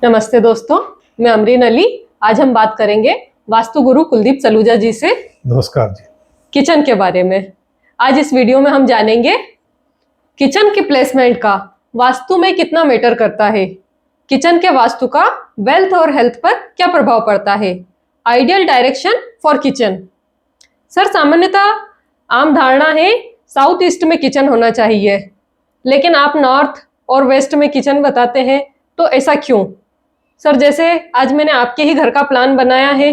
नमस्ते दोस्तों, मैं अमरीन अली। आज हम बात करेंगे वास्तु गुरु कुलदीप सलूजा जी से नमस्कार जी। किचन के बारे में। आज इस वीडियो में हम जानेंगे किचन की प्लेसमेंट का वास्तु में कितना मैटर करता है, किचन के वास्तु का वेल्थ और हेल्थ पर क्या प्रभाव पड़ता है, ideal direction for kitchen. Sir, सामान्यतः आम धारणा है साउथ ईस्ट में किचन होना चाहिए, लेकिन आप नॉर्थ और वेस्ट में किचन बताते हैं, तो ऐसा क्यों? सर, जैसे आज मैंने आपके ही घर का प्लान बनाया है,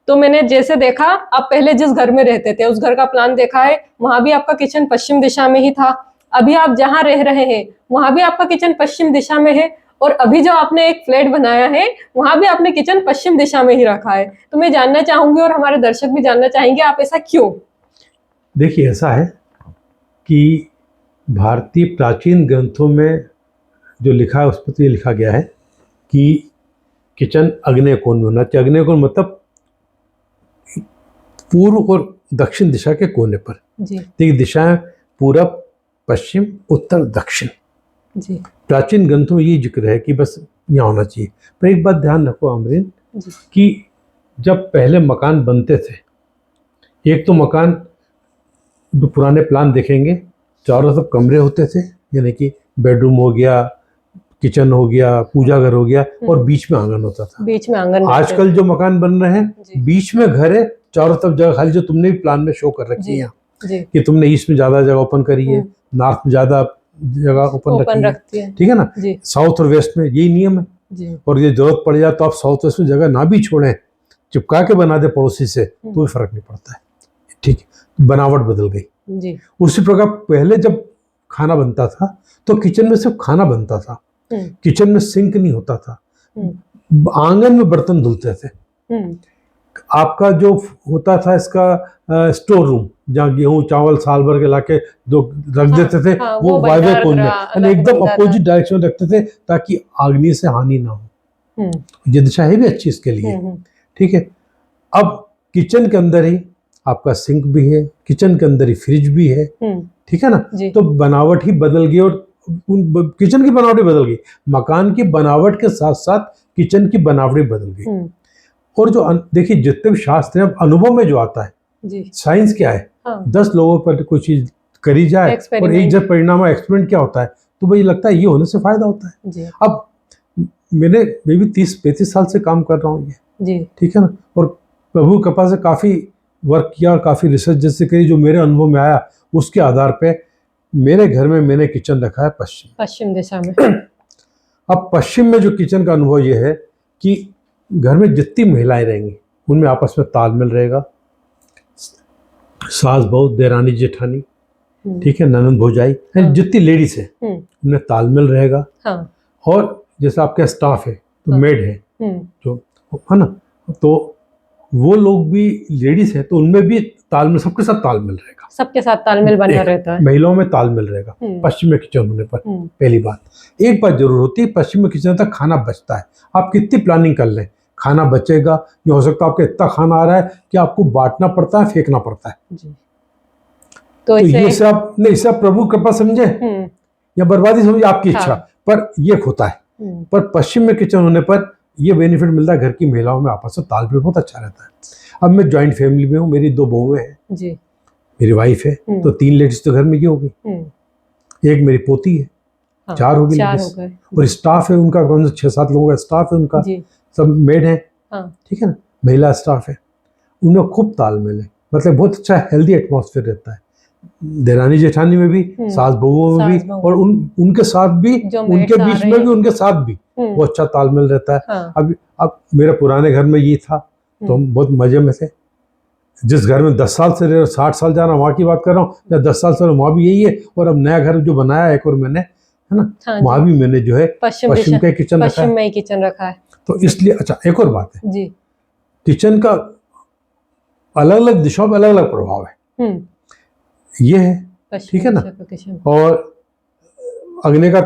तो मैंने जैसे देखा, आप पहले जिस घर में रहते थे उस घर का प्लान देखा है, वहां भी आपका किचन पश्चिम दिशा में ही था। अभी आप जहां रह रहे हैं वहां भी आपका किचन पश्चिम दिशा में है, और अभी जो आपने एक फ्लैट बनाया है वहां भी आपने किचन पश्चिम दिशा में ही रखा है। तो मैं जानना चाहूंगी और हमारे दर्शक भी जानना चाहेंगे, आप ऐसा क्यों? देखिए, ऐसा है कि भारतीय प्राचीन ग्रंथों में जो लिखा है उस पर तो ये लिखा गया है कि किचन अग्नेय कोण में होना चाहिए। अग्नेय कोण मतलब पूर्व और दक्षिण दिशा के कोने पर। जी। देखिए, दिशाएं पूरब, पश्चिम, उत्तर, दक्षिण। जी। प्राचीन ग्रंथों में ये जिक्र है कि बस यहाँ होना चाहिए। पर एक बात ध्यान रखो अमरीन, कि जब पहले मकान बनते थे, एक तो मकान जो पुराने प्लान देखेंगे, चारों तरफ कमरे होते थे, यानी कि बेडरूम हो गया, किचन हो गया, पूजा घर हो गया, और बीच में आंगन होता था। बीच में आंगन। आजकल जो मकान बन रहे हैं, बीच में घर है, चारों तरफ जगह खाली, जो तुमने भी प्लान में शो कर रखी है कि तुमने ईस्ट में ज्यादा जगह ओपन करी है, नॉर्थ में ज्यादा जगह ओपन रखी है, ठीक है ना। साउथ और वेस्ट में यही नियम है। और ये जरूरत पड़ जाए तो आप साउथ वेस्ट में जगह ना भी छोड़ें, चिपका के बना दे पड़ोसी से, तो भी फर्क नहीं पड़ता है। ठीक है, बनावट बदल गई। उसी प्रकार पहले जब खाना बनता था तो किचन में सिर्फ खाना बनता था, किचन में सिंक नहीं होता था, आंगन में बर्तन धुलते थे। आपका जो होता था इसका स्टोर रूम, जहाँ गेहूं चावल साल भर के लाके जो रख देते थे, वो वायव्य कोण में एकदम अपोजिट डायरेक्शन में रखते थे, ताकि आग्नेय से हानि ना हो। ये दिशा है भी अच्छी इसके लिए। ठीक है। अब किचन के अंदर ही आपका सिंक भी है, किचन के अंदर ही फ्रिज भी है, ठीक है ना। तो बनावट ही बदल गई, और किचन की बनावट ही बदल गई, मकान की बनावट के साथ साथ किचन की बनावट भी बदल गई। और जो देखिए, जितने भी शास्त्र हैं, अनुभव में जो आता है, साइंस क्या है, 10 लोगों पर कोई चीज करी जाए और एक जब परिणाम एक्सपेरिमेंट क्या होता है, तो भाई लगता है ये होने से फायदा होता है। अब मैं भी 30-35 साल से काम कर रहा हूँ ये, ठीक है ना, और प्रभु कृपा से काफी वर्क किया और काफी रिसर्च जैसे करी, जो मेरे अनुभव में आया उसके आधार पे मेरे घर में मैंने किचन रखा है पश्चिम दिशा में। अब पश्चिम में जो किचन का अनुभव ये है कि घर में जितनी महिलाएं रहेंगी उनमें आपस में तालमेल रहेगा, सास बहू, देरानी जेठानी, ठीक है, ननंद भौजाई, जितनी लेडीज है उनमें तालमेल रहेगा। और जैसे आपका स्टाफ है तो मेड है, जो है ना, तो वो लोग भी लेडीज है तो उनमें भी तालमेल, सबके साथ तालमेल रहेगा, सबके साथ तालमेल बना रहता है। महिलाओं में तालमेल रहेगा पश्चिम में किचन होने पर। पहली बात। एक बात जरूर होती है, पश्चिम में किचन तक खाना बचता है, आप कितनी प्लानिंग कर लें खाना बचेगा। ये हो सकता है आपके इतना खाना आ रहा है कि आपको बांटना पड़ता है, फेंकना पड़ता है। तो ये सब नहीं, सब प्रभु कृपा समझे या बर्बादी समझे, आपकी इच्छा, पर ये होता है। पर पश्चिम में किचन होने पर ये बेनिफिट मिलता है, घर की महिलाओं में आपस में तालमेल बहुत अच्छा रहता है। अब मैं जॉइंट फैमिली में हूँ, मेरी 2 बहुएं हैं, मेरी वाइफ है, तो 3 लेडीज तो घर में ये होगी, एक मेरी पोती है, 4 होगी लेडीज, और स्टाफ है उनका 6-7 लोगों का स्टाफ है उनका, सब मेड है, ठीक है ना, महिला स्टाफ है, उनमें खूब तालमेल है, मतलब बहुत अच्छा हेल्दी एटमॉस्फेयर रहता है। देरानी जेठानी में भी, सास बहुओं में भी, और उनके साथ भी, उनके बीच में भी, उनके साथ भी वो अच्छा तालमेल रहता है। अब मेरे पुराने घर में ये था तो हम बहुत मजे में थे। जिस घर में 10 साल से रहे, 60 साल जाना, वहाँ की बात कर रहा हूँ, या 10 साल से वहाँ भी यही है। और अब नया घर जो बनाया है एक, और मैंने, है ना, वहाँ भी मैंने जो है पश्चिम का किचन रखा है। तो इसलिए अच्छा, एक और बात है, किचन का अलग अलग दिशाओं में अलग अलग प्रभाव है, ये है, ठीक है ना। और अग्नि का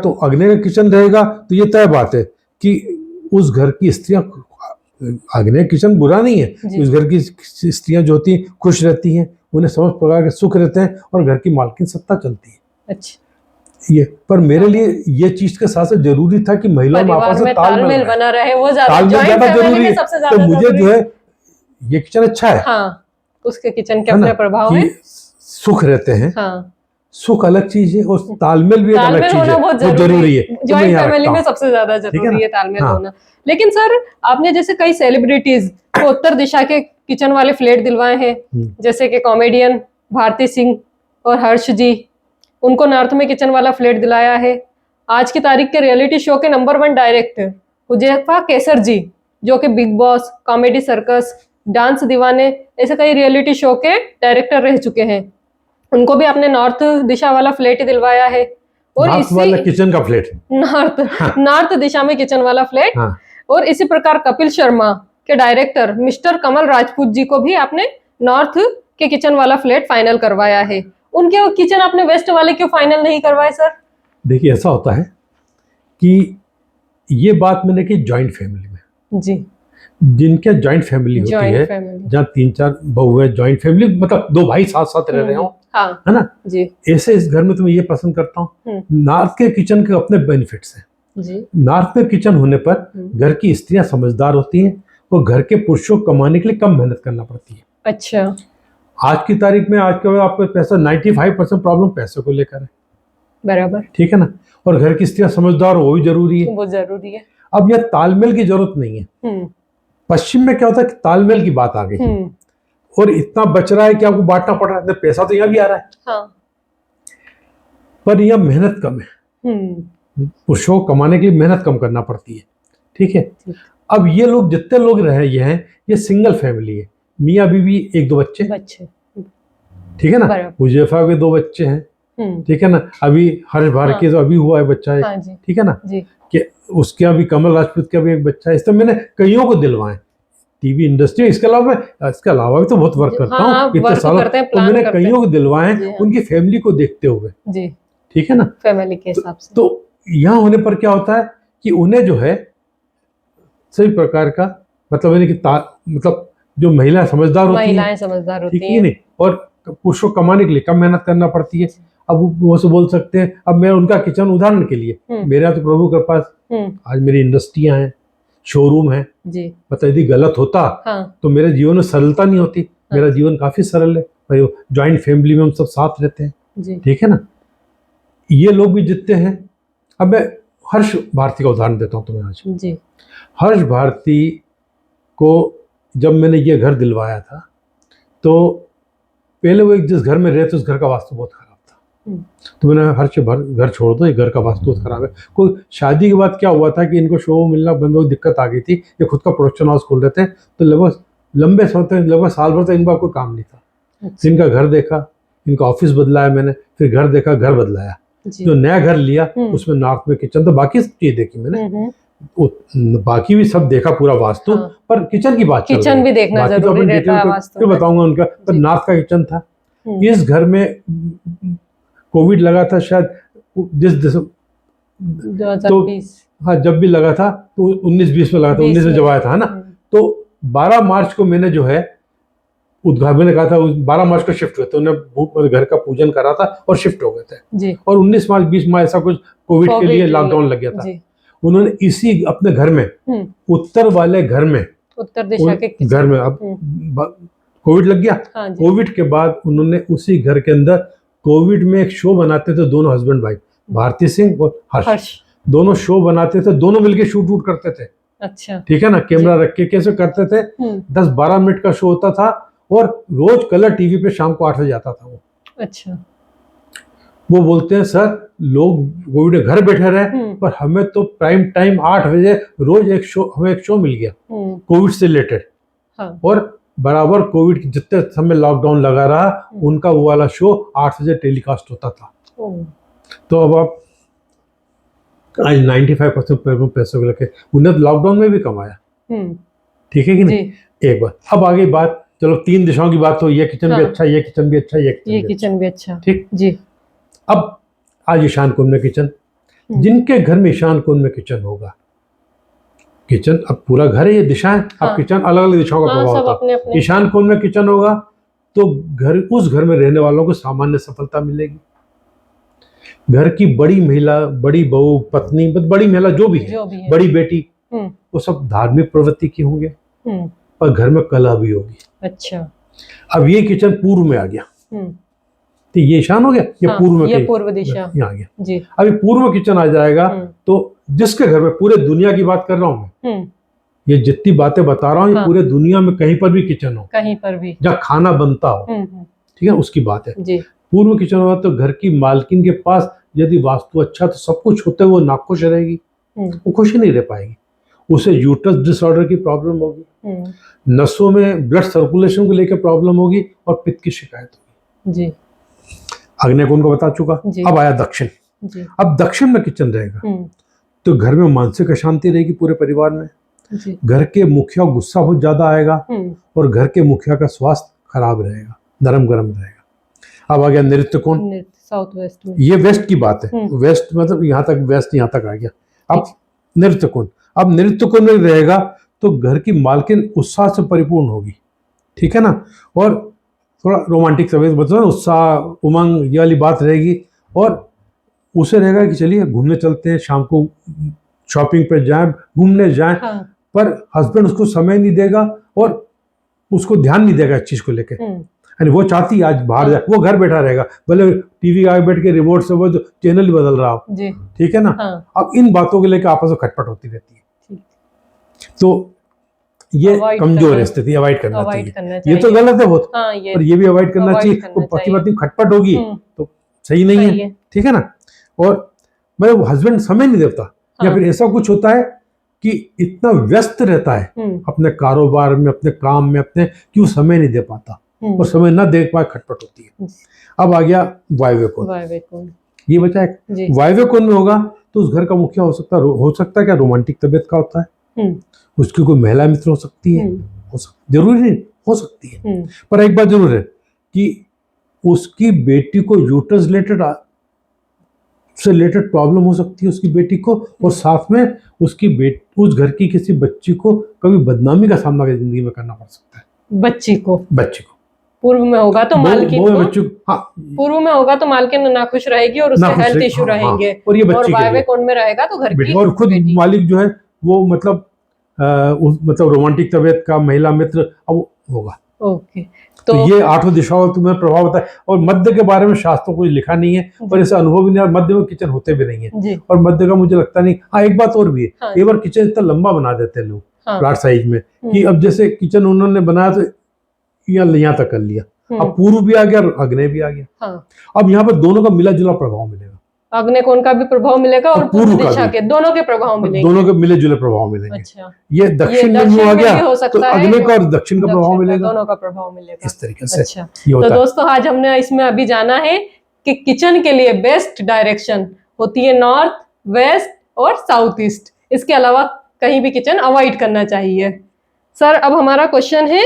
किचन रहेगा तो ये तय बात है कि उस घर की स्त्रियां, अग्नि किचन बुरा नहीं है, उस घर की स्त्रियां जो होती हैं खुश रहती हैं, उन्हें समस्त प्रकार के सुख रहते हैं, और घर की मालकिन सत्ता चलती है। अच्छा। ये पर मेरे लिए ये चीज के साथ साथ जरूरी था कि महिलाओं में परिवार आपस में में तालमेल बना रहे, वो ज्यादा तालमेल जॉइंट ज्यादा फैमिली जरूरी में है। सबसे तो ज्यादा मुझे जरूरी जो है। है ये किचन अच्छा है, हाँ, उसके किचन के है ना, अपने प्रभाव कि हैं। सुख रहते हैं। हाँ, सुख अलग चीज है और तालमेल भी एक अलग तालमेल चीज होना है, बहुत वो जरूरी है। तो मैं जॉइंट यहाँ फैमिली रखता में हूँ, सबसे ज्यादा ठीक है ना। जरूरी है तालमेल हाँ होना। लेकिन सर, आपने जैसे कई सेलिब्रिटीज को उत्तर दिशा के किचन वाले फ्लैट दिलवाए हैं, जैसे कि कॉमेडियन भारती सिंह और हर्ष जी, उनको नॉर्थ में किचन वाला फ्लैट दिलाया है। आज की तारीख के रियलिटी शो के नंबर 1 डायरेक्टर हुजैफा कैसर जी, जो कि big boss, comedy circus, dance दीवाने, ऐसे कई रियलिटी शो के डायरेक्टर रह चुके हैं, उनको भी आपने नॉर्थ दिशा वाला फ्लैट ही दिलवाया है। और नॉर्थ इसी वाला किचन का फ्लैट। नॉर्थ हाँ, नॉर्थ दिशा में किचन वाला फ्लैट। हाँ, और इसी प्रकार कपिल शर्मा के डायरेक्टर मिस्टर कमल राजपूत जी को भी आपने नॉर्थ के किचन वाला फ्लैट फाइनल करवाया है। उनके वो किचन आपने वेस्ट वाले क्यों फाइनल नहीं करवाए सर? देखिए ऐसा होता है कि ये बात मैंने की जॉइंट फैमिली में, जी, जिनके जॉइंट फैमिली होती है, जॉइंट फैमिली, जहाँ 3-4 बहू है, जॉइंट फैमिली मतलब 2 भाई साथ साथ रह रहे हो, हाँ है ना। जी, ऐसे इस घर में तो मैं ये पसंद करता हूँ। नॉर्थ के किचन के अपने बेनिफिट्स हैं जी, नॉर्थ में किचन होने पर घर की स्त्रियां समझदार होती हैं और घर के पुरुषों को कमाने के लिए कम मेहनत करना पड़ती है। अच्छा, आज की तारीख में, आज के बाद आपको पैसा 95% प्रॉब्लम पैसे को लेकर है, बराबर, ठीक है ना। और घर की स्त्रियां समझदार हो, वो भी जरूरी है। वो जरूरी है। अब यह तालमेल की जरूरत नहीं है। पश्चिम में क्या होता है कि तालमेल की बात आ गई और इतना बच रहा है कि आपको बांटना पड़ रहा है, पैसा तो यहाँ भी आ रहा है, हाँ, पर यह मेहनत कम है। पुरुषों को कमाने के लिए मेहनत कम करना पड़ती है, ठीक है। अब ये लोग जितने लोग रहे ये हैं, ये सिंगल फैमिली है, मियाँ बीवी, 1-2 बच्चे, ठीक है ना। हुजैफा के 2 बच्चे हैं, ठीक है ना। अभी हर्ष भारती के तो अभी हुआ है बच्चा है, हाँ जी, ठीक है ना। जी, कि उसके अभी कमल राजपूत का भी एक बच्चा है। इस तरह मैंने कईयों को दिलवाए टीवी इंडस्ट्री। इसके अलावा भी तो बहुत वर्क करता हूँ इतने सालों, तो मैंने कईयों को दिलवाए उनकी फैमिली को देखते हुए, ठीक है ना, फैमिली के हिसाब से। तो यहाँ होने पर क्या होता है कि उन्हें जो है सभी प्रकार का मतलब मतलब जो महिलाएं समझदार होती हैं, नहीं, और पुरुषों को कमाने के लिए कम मेहनत करना पड़ती है। अब वो से बोल सकते हैं, अब मैं उनका किचन उदाहरण के लिए, मेरे यहाँ तो प्रभु के पास आज मेरी इंडस्ट्रियां हैं, शोरूम है, मतलब यदि गलत होता तो मेरे जीवन में सरलता नहीं होती। मेरा जीवन काफी सरल है भाई, जॉइंट फैमिली में हम सब साथ रहते हैं, ठीक है ना। ये लोग भी जितने हैं, अब मैं हर्ष भारती का उदाहरण देता हूँ तुम्हें आज जी। हर्ष भारती को जब मैंने ये घर दिलवाया था तो पहले वो जिस घर में रहते उस घर का वास्तु बहुत खराब था, तो मैंने हर्ष घर छोड़ दो, ये घर का वास्तु बहुत खराब है। कोई शादी के बाद क्या हुआ था कि इनको शो मिलना बंद हो, दिक्कत आ गई थी। ये खुद का प्रोडक्शन हाउस खोल रहे थे, तो लगभग लंबे समय तक, लगभग साल भर तक इनका कोई काम नहीं था। इनका घर देखा, इनका ऑफिस बदलाया मैंने, फिर घर देखा, घर बदलाया, जो नया घर लिया उसमें नॉर्थ में किचन, तो बाकी सब चीज देखी मैंने, बाकी भी सब देखा पूरा वास्तु, पर किचन की बात, किचन भी देखना जरूरी रहता है वास्तु में, बताऊंगा उनका। पर नॉर्थ का किचन था। इस घर में कोविड लगा था शायद जिस 2020, हाँ जब भी लगा था तो 19-20 में लगा था, 19 में जब आया था ना, तो 12 मार्च को मैंने जो है उद्घाटन, मैंने कहा था 12 मार्च को शिफ्ट हुए थे, उन्होंने घर का पूजन करा था और शिफ्ट हो गए थे जी। और 19 मार्च 20 मार्च ऐसा कुछ कोविड के लिए लॉकडाउन लग गया था जी। उन्होंने इसी अपने घर में, उत्तर वाले घर में, उत्तर दिशा के घर में, अब कोविड लग गया, कोविड के बाद उन्होंने उसी घर के अंदर कोविड में एक शो बनाते थे, दोनों हस्बैंड वाइफ, भारती सिंह और हर्ष, दोनों शो बनाते थे, दोनों मिलके शूट वूट करते थे। अच्छा, ठीक है ना, कैमरा रख के कैसे करते थे, 10-12 मिनट का शो होता था और रोज कलर टीवी पे शाम को 8 बजे आता था वो। अच्छा, वो बोलते हैं सर लोग कोविड घर बैठे रहे पर हमें तो प्राइम टाइम 8 बजे रोज हमें एक शो मिल गया कोविड से रिलेटेड। हाँ। और बराबर कोविड की जितने समय लॉकडाउन लगा रहा उनका वो वाला शो 8 बजे टेलीकास्ट होता था। तो अब आप आज 95% पैसों को लेके उन्हें लॉकडाउन में भी कमाया, ठीक है कि नहीं। एक बात, अब आगे बात, चलो 3 दिशाओं की बात, तो ये किचन भी अच्छा, ये किचन भी अच्छा, ये किचन भी अच्छा, ठीक जी। अब आज ईशान कोण में किचन, जिनके घर में ईशान कोण में किचन होगा, किचन अब पूरा घर है, ये दिशाएं, अब किचन अलग अलग दिशाओं का प्रभाव होता है। ईशान कोण में किचन होगा तो घर, उस घर में रहने वालों को सामान्य सफलता मिलेगी। घर की बड़ी महिला, बड़ी बहू, पत्नी, बड़ी महिला जो भी है, बड़ी बेटी, वो सब धार्मिक प्रवृत्ति की होंगे और घर में कलह भी होगी। अच्छा। अब ये किचन पूर्व में आ गया, तो ये ईशान हो गया, ये पूर्व में, ये पूर्व दिशा यहाँ आ गया जी। अभी पूर्व किचन आ जाएगा, तो जिसके घर में, पूरे दुनिया की बात कर रहा हूँ मैं, ये जितनी बातें बता रहा हूँ, ये पूरे दुनिया में कहीं पर भी किचन हो, कहीं पर भी जहाँ खाना बनता हो, ठीक है, उसकी बात है जी। पूर्व किचन होगा तो घर की मालकिन के पास यदि वास्तु अच्छा तो सब कुछ होते हुए वो नाखुश रहेगी, वो खुश ही नहीं रह पाएगी, उसे यूट्रस डिसऑर्डर की प्रॉब्लम होगी, नसों में ब्लड सर्कुलेशन को लेकर प्रॉब्लम होगी और पित्त की शिकायत होगी जी। अग्निकोण को बता चुका। अब आया दक्षिण जी। अब दक्षिण में किचन रहेगा तो घर में मानसिक अशांति रहेगी पूरे परिवार में जी। घर के मुखिया गुस्सा बहुत ज्यादा आएगा और घर के मुखिया का स्वास्थ्य खराब रहेगा, नरम गरम रहेगा। अब आ गया नृत्य कोण, साउथ वेस्ट में, ये वेस्ट की बात है, वेस्ट मतलब यहाँ तक, वेस्ट यहाँ तक आ गया। अब नृत्य कोण, अब नृत्य कोण में रहेगा तो घर की मालकिन उत्साह से परिपूर्ण होगी, ठीक है ना, और थोड़ा रोमांटिक समय मतलब उत्साह उमंग ये वाली बात रहेगी, और उसे रहेगा कि चलिए घूमने चलते हैं, शाम को शॉपिंग पे जाएं, घूमने जाएं, पर हस्बैंड उसको समय नहीं देगा और उसको ध्यान नहीं देगा इस चीज को लेकर, यानी वो चाहती आज बाहर जाए, वो घर बैठा रहेगा, भले टीवी आगे बैठ के रिमोट से वो चैनल ही बदल रहा हो, ठीक है ना। अब इन बातों को लेकर आपस में खटपट होती रहती है, तो ये कमजोर स्थिति अवॉइड करना चाहिए। ये तो गलत है बहुत, और ये भी अवॉइड करना चाहिए। पति पत्नी खटपट होगी तो सही नहीं है, ठीक है ना। और मतलब हस्बैंड समय नहीं देता, या फिर ऐसा कुछ होता है कि इतना व्यस्त रहता है अपने कारोबार में, अपने काम में, अपने, कि वो समय नहीं दे पाता, और समय न देख पाए खटपट होती है। अब आ गया वायव्य कोण, ये बचा है। वायव्य कोण में होगा तो उस घर का मुखिया हो सकता है क्या, रोमांटिक तबीयत का होता है, उसकी कोई महिला मित्र हो सकती है, जरूरी नहीं, हो सकती है, पर एक बात जरूर है कि उसकी बेटी को यूट्रस रिलेटेड प्रॉब्लम हो सकती है उसकी बेटी को, और साथ में उस घर की किसी बच्ची को कभी बदनामी का सामना जिंदगी में करना पड़ सकता है। बच्ची को पूर्व में होगा तो मालकिन को, पूर्व में होगा तो मालकिन नाखुश रहेगी और उसके हेल्थ इशू रहेंगे, और ये बच्ची वायव्य कोण में रहेगा तो घर की, और खुद मालिक जो है वो मतलब रोमांटिक तबीयत का महिला मित्र अब होगा। ओके, तो ये आठों दिशाओं तुम्हें प्रभाव होता है। और मध्य के बारे में शास्त्रों को लिखा नहीं है, और ऐसा अनुभव भी नहीं है, मध्य में किचन होते भी नहीं है, और मध्य का मुझे लगता नहीं। हाँ, एक बात और भी है, एक बार किचन इतना लंबा बना देते हैं लोग प्लाट साइज में, कि अब जैसे किचन उन्होंने बनाया तो यहाँ तक कर लिया, अब पूर्व भी आ गया और अग्नि भी आ गया। अब यहाँ पर दोनों का मिला जुला प्रभाव मिलेगा, अग्नि कोण का भी प्रभाव मिलेगा और पूर्व दिशा के, दोनों के प्रभाव मिलेंगे, दोनों के मिले जुले प्रभाव मिलेंगे। अच्छा, ये दक्षिण में आ गया हो सकता तो अग्नि का और दक्षिण का प्रभाव मिलेगा, दोनों का प्रभाव मिलेगा इस तरीके से। अच्छा, तो दोस्तों आज हमने इसमें अभी जाना है कि किचन के लिए बेस्ट डायरेक्शन होती है नॉर्थ, वेस्ट और साउथ ईस्ट, इसके अलावा कहीं भी किचन अवॉइड करना चाहिए। सर अब हमारा क्वेश्चन है,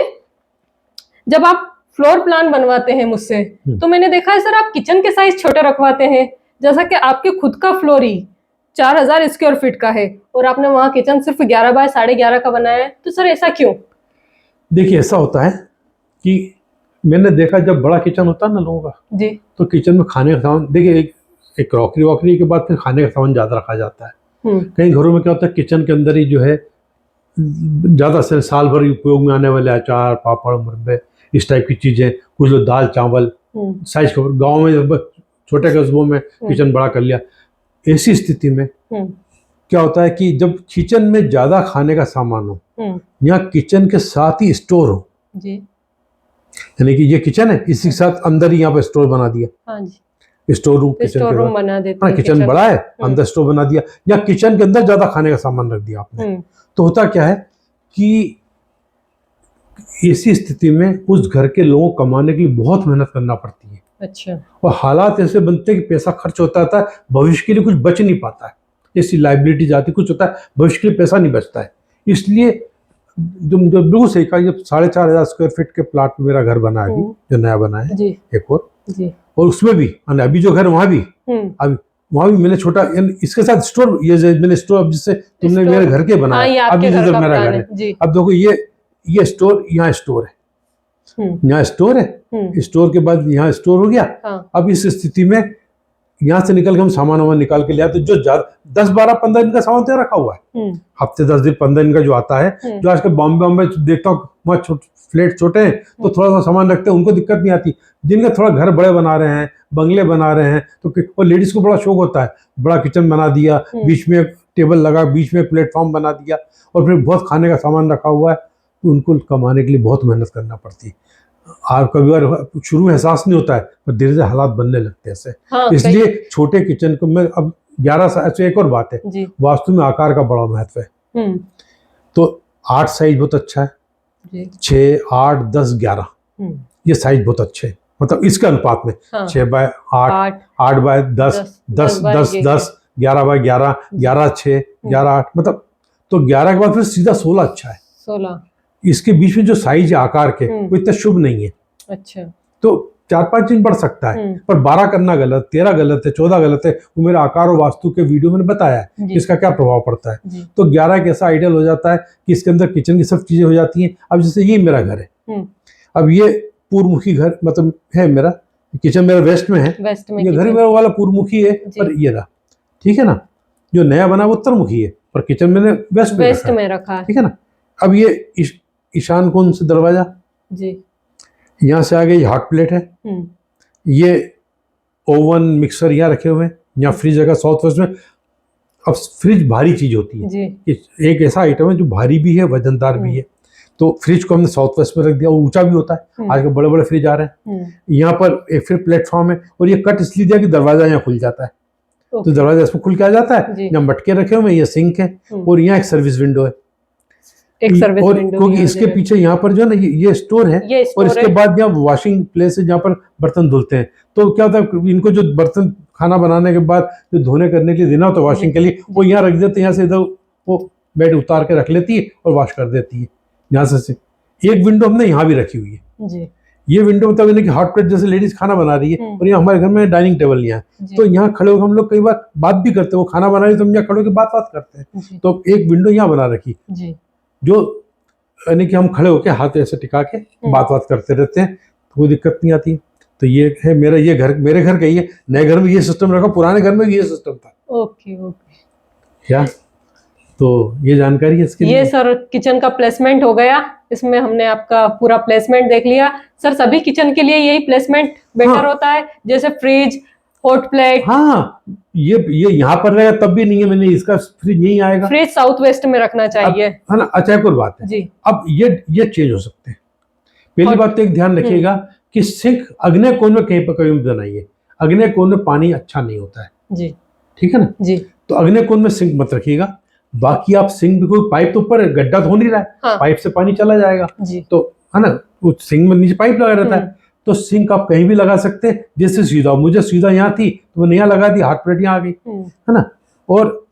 जब आप फ्लोर प्लान बनवाते हैं मुझसे, तो मैंने देखा है सर आप किचन के साइज छोटे रखवाते हैं, जैसा कि आपके खुद का फ्लोर ही 4000 स्क्वायर फीट का है और आपने वहां किचन सिर्फ 11 बाय 11.5 का बनाया है, तो सर ऐसा क्यों? देखिए ऐसा होता है कि मैंने देखा जब बड़ा किचन होता है ना लोगों का जी, तो किचन में खाने का सामान, देखिए एक क्रॉकरी वॉकरी के बाद फिर खाने का सामान ज्यादा रखा जाता है। कई घरों में क्या होता है, किचन के अंदर ही जो है ज्यादा से साल भर उपयोग में आने वाले अचार, पापड़, मुरब्बे, इस टाइप की चीजें, कुछ लोग दाल चावल साइज का। गाँव में छोटे कस्बों में किचन बड़ा कर लिया। ऐसी स्थिति में क्या होता है कि जब किचन में ज्यादा खाने का सामान हो, या किचन के साथ ही स्टोर हो जी, यानी कि ये किचन है, इसी के साथ अंदर ही यहाँ पे स्टोर बना दिया, हाँ जी, स्टोर रूम, स्टोर रूम बना देते हैं। किचन बड़ा है, अंदर स्टोर बना दिया, या किचन के अंदर ज्यादा खाने का सामान रख दिया आपने, तो होता क्या है कि ऐसी स्थिति में उस घर के लोगों को कमाने के लिए बहुत मेहनत करना पड़ती है। अच्छा, और हालात ऐसे बनते हैं कि पैसा खर्च होता था, भविष्य के लिए कुछ बच नहीं पाता है, ऐसी लाइबिलिटी जाती, कुछ होता है, भविष्य के लिए पैसा नहीं बचता है। इसलिए जो बिल्कुल सही कहा, जब 4500 स्क्वायर फीट के प्लाट में मेरा घर बना है, जो नया बना है जी, एक और उसमें भी अभी जो घर वहां भी अभी वहां भी मैंने छोटा, इसके साथ स्टोर, ये मैंने स्टोर, अब जिससे तुमने मेरे घर के बनाया, अभी जिधर मेरा घर है, अब देखो ये स्टोर, यहाँ स्टोर है, यहाँ स्टोर है, स्टोर के बाद यहाँ स्टोर हो गया। अब इस स्थिति में यहाँ से निकल के हम सामान वामान निकाल के ले आते, जो ज्यादा 10-12-15 दिन का सामान तो रखा हुआ है, हफ्ते 10 दिन 15 दिन का जो आता है, जो आजकल बॉम्बे देखता हूँ वहाँ फ्लैट छोटे हैं तो थोड़ा सा सामान रखते हैं, उनको दिक्कत नहीं आती। जिनके थोड़ा घर बड़े बना रहे हैं, बंगले बना रहे हैं, तो और लेडीज को बड़ा शौक होता है, बड़ा किचन बना दिया, बीच में एक टेबल लगा, बीच में प्लेटफॉर्म बना दिया, और फिर बहुत खाने का सामान रखा हुआ है, तो उनको कमाने के लिए बहुत मेहनत करना पड़ती है। आप कभी बार शुरू में एहसास नहीं होता है, पर धीरे धीरे हालात बनने लगते हैं ऐसे। हाँ, इसलिए छोटे किचन को मैं अब 11 साल, एक और बात है, वास्तु में आकार का बड़ा महत्व है। तो 8 साइज बहुत अच्छा है, 6, 8, 10, 11 ये साइज बहुत अच्छे हैं, मतलब इसके अनुपात में 6/8, 8/10, 10/10, 11/11, 11/6, 11/8, मतलब तो 11 के बाद फिर सीधा 16 अच्छा है। 16 इसके बीच में जो साइज है आकार के वो इतना शुभ नहीं है। अच्छा, तो 4-5 दिन बढ़ सकता है, पर 12 करना गलत, 13 गलत है, 14 गलत है। वो मेरा आकार और वास्तु के वीडियो में बताया है कि इसका क्या प्रभाव पड़ता है। तो 11 एक ऐसा आइडियल हो जाता है कि इसके अंदर किचन की सब चीजें हो जाती हैं। अब जैसे ये मेरा घर है, अब ये पूर्वमुखी घर मतलब है मेरा, किचन मेरा वेस्ट में है, ये घर मेरा वाला पूर्वमुखी है, पर ये रहा, ठीक है ना। जो नया बना वो उत्तरमुखी है, पर किचन मैंने वेस्ट में रखा है, ठीक है ना। अब ये ईशान कोण से दरवाजा, यहाँ से आगे ये हॉट प्लेट है, ये ओवन मिक्सर यहाँ रखे हुए हैं, यहाँ फ्रिज रखा साउथ वेस्ट में। अब फ्रिज भारी चीज होती है, एक ऐसा आइटम है जो भारी भी है, वजनदार भी है, तो फ्रिज को हमने साउथ वेस्ट में रख दिया, वो ऊंचा भी होता है, आजकल बड़े बड़े फ्रिज आ रहे हैं। यहाँ पर एक फिर प्लेटफॉर्म है, और ये कट इसलिए दिया कि दरवाजा यहाँ खुल जाता है, तो दरवाजा इसमें खुल के आ जाता है। यहाँ मटके रखे हुए, ये सिंक है, और यहाँ एक सर्विस विंडो है, और क्योंकि इसके पीछे यहाँ पर जो है ना ये स्टोर है, और इसके बाद यहाँ वॉशिंग प्लेस है जहाँ पर बर्तन धुलते हैं। तो क्या होता है, इनको जो बर्तन खाना बनाने के बाद जो धोने करने के लिए देना होता है वॉशिंग के लिए, वो यहाँ रख देते हैं, यहाँ से इधर वो बेड उतार के रख लेती है और वॉश कर देती है। यहाँ से एक विंडो हमने यहाँ भी रखी हुई है, ये विंडो मतलब कि हॉट प्लेट जैसे लेडीज खाना बना रही है, और यहाँ हमारे घर में डाइनिंग टेबल यहाँ है, तो यहाँ खड़े होकर हम लोग कई बार बात भी करते हैं, वो खाना बना रही तो हम यहाँ खड़े होकर बात करते हैं। तो एक विंडो यहाँ बना रखी, जो यानी कि हम खड़े होकर हाथ ऐसे टिका के बात करते रहते हैं, तो कोई दिक्कत नहीं आती। तो ये है मेरा, ये घर मेरे घर का ही है। नए घर में ये सिस्टम रखा, पुराने घर में भी ये सिस्टम था। ओके क्या, तो ये जानकारी है इसके लिए। ये सर किचन का प्लेसमेंट हो गया, इसमें हमने आपका पूरा प्लेसमेंट देख लिया। सर सभी किचन के लिए यही प्लेसमेंट बेटर होता है, जैसे फ्रिज, हॉट प्लेट? हाँ, ये यहाँ पर रहेगा तब भी नहीं है, मैंने इसका फ्रिज यही आएगा। फ्रिज साउथ वेस्ट में रखना चाहिए, है ना। अच्छा, एक और बात है जी। अब ये चेंज हो सकते हैं। पहली बात तो एक ध्यान रखिएगा कि सिंक अग्नि कोण में कहीं पर कहीं मत बनाइए, अग्नि कोण में पानी अच्छा नहीं होता है जी, ठीक है ना जी। तो अग्नि कोण में सिंक मत रखिएगा। बाकी आप सिंक भी, कोई पाइप तो ऊपर गड्ढा तो हो नहीं रहा है, हाँ। पाइप से पानी चला जाएगा जी, तो है ना, वो सिंक में नीचे पाइप लगा रहता है, तो सिंक आप कहीं भी लगा सकते हैं, जैसे सीधा, मुझे सीधा यहाँ थी तो मैंने यहाँ लगा दी, हॉट प्लेट यहाँ आ गई, है ना। और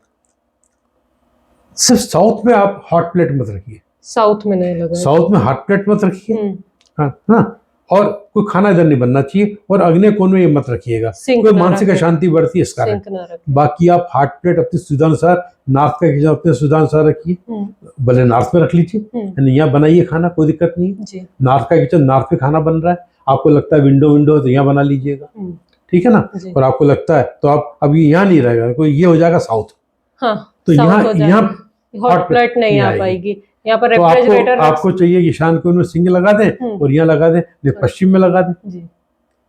सिर्फ साउथ में आप हॉट प्लेट मत रखिए, साउथ में नहीं लगा, साउथ में हॉट प्लेट मत रखिए, हाँ। और कोई खाना इधर नहीं बनना चाहिए, और अग्नि कोण में ये मत रखिएगा, कोई मानसिक अशांति बढ़ती है इस कारण। बाकी आप हॉट प्लेट अपनी सुविधानुसार, नॉर्थ का किचन अपने सुविधानुसार रखिए, भले नॉर्थ में रख लीजिए, यहाँ बनाइए खाना, कोई दिक्कत नहीं। नॉर्थ का किचन, नॉर्थ में खाना बन रहा है, आपको लगता है विंडो तो यहाँ बना लीजिएगा, ठीक है ना। और आपको लगता है तो आप अभी यहाँ नहीं रहेगा, कोई ये हो जाएगा साउथ, तो यहाँ हॉट प्लेट नहीं आ पाएगी। यहाँ पर तो आपको चाहिए ईशान कोण में सिंक लगा दें और यहाँ लगा दें, पश्चिम में लगा दें,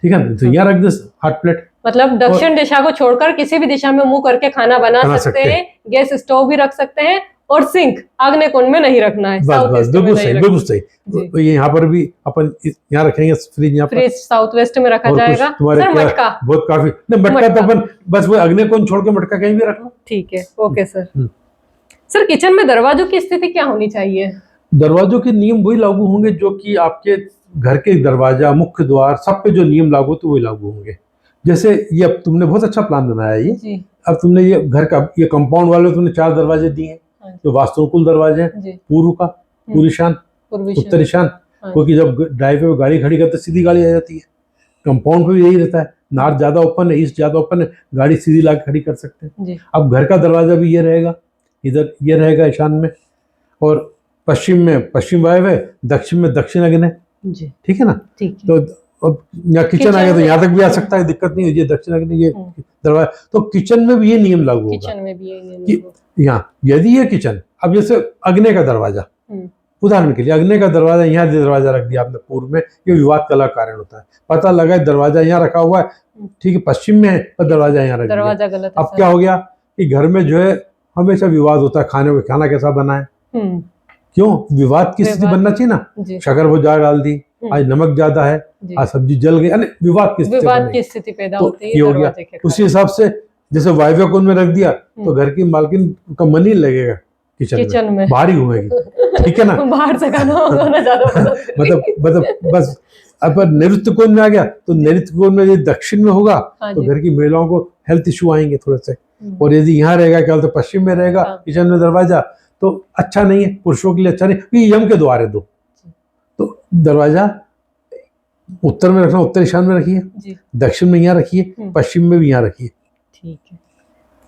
ठीक है ना। तो यहाँ रख दे हॉट प्लेट, मतलब दक्षिण दिशा को छोड़कर किसी भी दिशा में मुंह करके खाना बना सकते हैं। गैस स्टोव भी रख सकते हैं, और सिंक आग्नेय कोण में नहीं रखना है। बिल्कुल सही। तो ये यहाँ पर भी अपन यहाँ रखेंगे, फ्रिज यहाँ फ्रिज साउथ वेस्ट में रखा जाएगा। सर मटका बहुत काफी नहीं, मटका तो अपन बस वो आग्नेय कोण छोड़ के मटका कहीं भी रख लो, ठीक है। Okay sir. सर किचन में दरवाजों की स्थिति क्या होनी चाहिए? दरवाजों के नियम वही लागू होंगे जो कि आपके घर के दरवाजा, मुख्य द्वार, सब पे जो नियम लागू तो वही लागू होंगे। जैसे ये अब तुमने बहुत अच्छा प्लान बनाया ये जी। अब तुमने ये घर का ये कंपाउंड वाले तुमने 4 दरवाजे दिए हैं, जो वास्तुकुल दरवाजे हैं, पूर्व का, पूर्व ईशान, उत्तर ईशान, क्योंकि जब ड्राइववे पे गाड़ी खड़ी करते सीधी गाड़ी आ जाती है। कंपाउंड पे भी यही रहता है, नॉर्थ ज्यादा ओपन है, ईस्ट ज्यादा ओपन है, गाड़ी सीधी ला खड़ी कर सकते हैं। अब घर का दरवाजा भी ये रहेगा, इधर ये रहेगा ईशान में, और पश्चिम में पश्चिम वायव्य, दक्षिण में दक्षिण अग्नि, ठीक है ना। तो अब यहाँ किचन आ गया तो यहाँ तक भी आ सकता है, दिक्कत नहीं है। ये दक्षिण अग्नि ये दरवाजा, तो किचन में भी ये नियम लागू होगा। किचन में भी ये नियम कि यहाँ यदि ये किचन, अब जैसे अग्नि का दरवाजा, उदाहरण के लिए अग्नि का दरवाजा यहाँ दरवाजा रख दिया आपने पूर्व में, ये विवाद का कारण होता है। पता लगा दरवाजा यहाँ रखा हुआ है, ठीक है, पश्चिम में है पर दरवाजा यहाँ रख दिया, दरवाजा गलत है। अब क्या हो गया कि घर में जो है हमेशा विवाद होता है, खाना कैसा बना है, क्यों? विवाद की स्थिति बनना चाहिए ना। शक्कर बहुत ज्यादा डाल दी, आज नमक ज्यादा है, आज सब्जी जल गई, अरे विवाद की स्थिति पैदा होती है। ये हो गया। उसी हिसाब से जैसे वायव्य कोण में रख दिया तो घर की मालकिन का मन ही लगेगा किचन में, बाहर ही घूमेगी, ठीक है ना। बाहर से खाना होना ज्यादा मतलब बस अब नैऋत्य कोण में आ गया तो नैऋत्य कोण में यदि दक्षिण में होगा तो घर की महिलाओं को हेल्थ इश्यू आएंगे थोड़े से, और यदि यहाँ रहेगा क्या तो पश्चिम में रहेगा किचन में दरवाजा, तो अच्छा नहीं है, पुरुषों के लिए अच्छा नहीं। ये यम के द्वार है दो, तो दरवाजा उत्तर में रखना, उत्तर ईशान में रखिए, दक्षिण में यहाँ रखिए, पश्चिम में भी यहाँ रखिए। ठीक है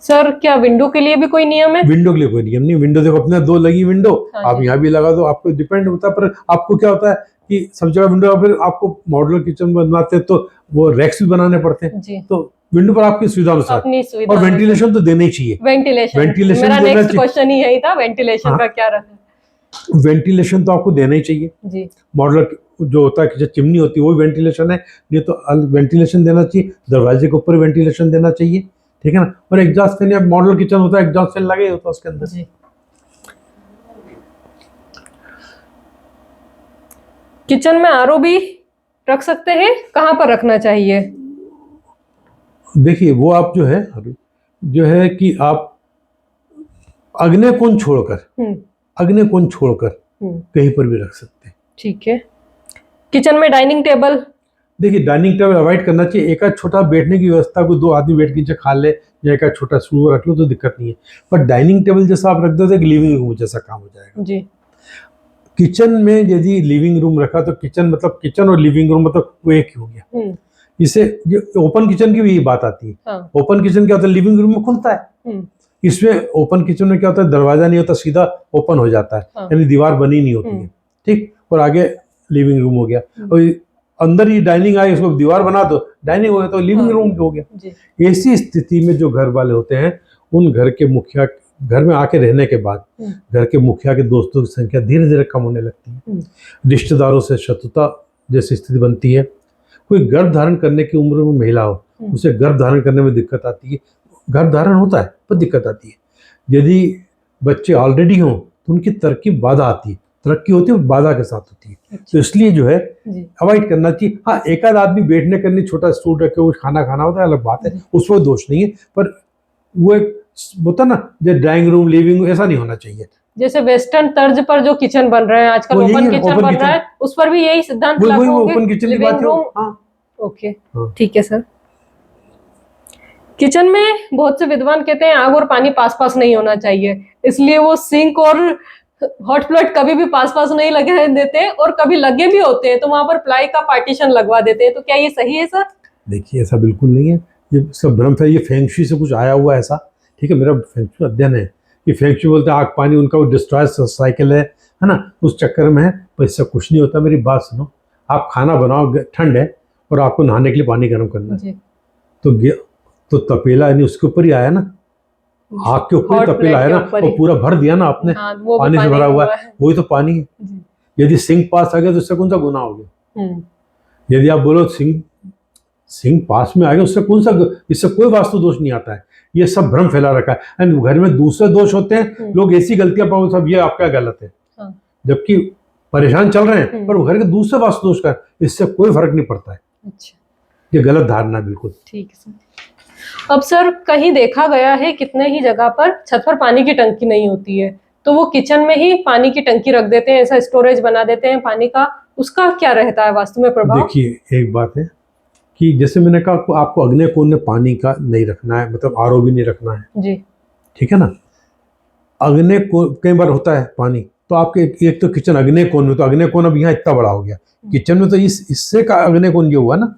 सर, क्या विंडो के लिए भी कोई नियम है? विंडो के लिए कोई नियम नहीं। विंडो देखो अपने दो लगी विंडो, आप यहाँ भी लगा दो, आपको डिपेंड होता है। पर आपको क्या होता है कि सब जगह विंडो, फिर आपको मॉड्यूलर किचन बनवाते हैं तो वो रैक्स भी बनाने पड़ते हैं, तो विंडो पर आपकी सुविधा अनुसार। और वेंटिलेशन तो देना ही चाहिए। वेंटिलेशन मेरा नेक्स्ट क्वेश्चन ही यही था, वेंटिलेशन का क्या रहा? वेंटिलेशन तो आपको देना ही चाहिए। मॉड्यूलर जो होता है कि चिमनी होती है वो वेंटिलेशन है, नहीं तो वेंटिलेशन देना चाहिए। दरवाजे के ऊपर वेंटिलेशन देना चाहिए, ठीक है ना। और एग्जॉस्ट फैन, अब मॉडल किचन होता है एग्जॉस्ट फैन लगे होता है उसके अंदर। किचन में आरओ भी रख सकते हैं, कहाँ पर रखना चाहिए? देखिए वो आप जो है कि आप अग्नि कोण छोड़कर कहीं पर भी रख सकते हैं, ठीक है। किचन में डाइनिंग टेबल, देखिए डाइनिंग टेबल अवॉइड करना चाहिए। एक छोटा बैठने की व्यवस्था को दो आदमी बैठ के नीचे खा ले या एक छोटा स्टूल रख लो तो दिक्कत नहीं है, पर डाइनिंग टेबल जैसा आप रख दो तो एक लिविंग रूम जैसा काम हो जाएगा जी। किचन में यदि लिविंग रूम रखा तो किचन और लिविंग रूम मतलब वो एक ही हो गया। इसे ओपन किचन की भी बात आती है। ओपन किचन क्या होता है, लिविंग रूम में खुलता है। इसमें ओपन किचन में क्या होता है, दरवाजा नहीं होता, सीधा ओपन हो जाता है, यानी दीवार बनी नहीं होती है, ठीक। और आगे लिविंग रूम हो गया, और अंदर ही डाइनिंग आई, उसको दीवार बना दो, डाइनिंग हो गया तो लिविंग रूम हो गया। ऐसी स्थिति में जो घर वाले होते हैं, उन घर के मुखिया घर में आके रहने के बाद घर के मुखिया के दोस्तों की संख्या धीरे धीरे कम होने लगती है, रिश्तेदारों से शत्रुता जैसी स्थिति बनती है। कोई गर्भ धारण करने की उम्र में महिला हो, उसे गर्भ धारण करने में दिक्कत आती है। गर्भ धारण होता है पर दिक्कत आती है। यदि बच्चे ऑलरेडी हों तो उनकी तरक्की बाधा आती है, तरक्की होती है बाधा के साथ होती है। अच्छा। तो इसलिए जो है अवॉइड करना चाहिए। हाँ, एक आध आदमी बैठने करने छोटा स्टूल रखे हुए खाना खाना होता है, अलग बात है, उसमें दोष नहीं है, पर वो एक होता ना जो ड्राइंग रूम लिविंग रूम ऐसा नहीं होना चाहिए। जैसे वेस्टर्न तर्ज पर जो किचन बन रहे हैं आजकल, ओपन किचन बन रहा है, उस पर भी यही सिद्धांत लागू होंगे। ओपन किचन की बात है। हाँ ओके, ठीक है सर। किचन में बहुत से विद्वान कहते हैं आग और पानी पास पास नहीं होना चाहिए, इसलिए वो सिंक और हॉट प्लेट कभी भी पास पास नहीं लगे देते, और कभी लगे भी होते हैं तो वहां पर प्लाई का पार्टीशन लगवा देते हैं। तो क्या ये सही है सर? देखिए ऐसा बिल्कुल नहीं है, ये सब भ्रम है, ये फेंगशुई से कुछ आया हुआ ऐसा, ठीक है। मेरा फेंगशुई अध्ययन है, ये फेंगशुई बोलते हैं आग पानी उनका वो डिस्ट्रॉय साइकिल है ना, उस चक्कर में है, पर इससे कुछ नहीं होता। मेरी बात सुनो, आप खाना बनाओ, ठंड है और आपको नहाने के लिए पानी गर्म करना है, तो तपेला यानी उसके ऊपर ही आया ना, आग के ऊपर तपेला आया ना, और पूरा भर दिया ना आपने, पानी से भरा हुआ है, वही तो पानी है। यदि सिंक पास आ गया तो उससे कौन सा गुनाह हो गया? यदि आप बोलो सिंक पास में आ गया, उससे कौन सा, इससे कोई वास्तु दोष नहीं आता है। ये सब भ्रम फैला रखा है, एंड घर में दूसरे दोष होते हैं, लोग ऐसी गलतियां पाओ सब ये आपका गलत है, जबकि परेशान चल रहे हैं, पर घर के दूसरे वास्तु दोष का इससे कोई फर्क नहीं पड़ता है। अच्छा, ये गलत धारणा बिल्कुल। ठीक है सर। अब सर कहीं देखा गया है कितने ही जगह पर छत पर पानी की टंकी नहीं होती है, तो वो किचन में ही पानी की टंकी रख देते हैं, ऐसा स्टोरेज बना देते हैं पानी का, उसका क्या रहता है वास्तु में प्रभाव? देखिए एक बात है कि जैसे मैंने कहा आपको अग्नि कोण में पानी का नहीं रखना है, मतलब आरओ भी नहीं रखना है जी, ठीक है ना। अग्नि कोण कई बार होता है पानी, तो आपके एक तो किचन अग्नि कोण में, तो अग्नि कोण अब यहाँ इतना बड़ा हो गया, किचन में तो इससे का अग्नि कोण जो हुआ ना,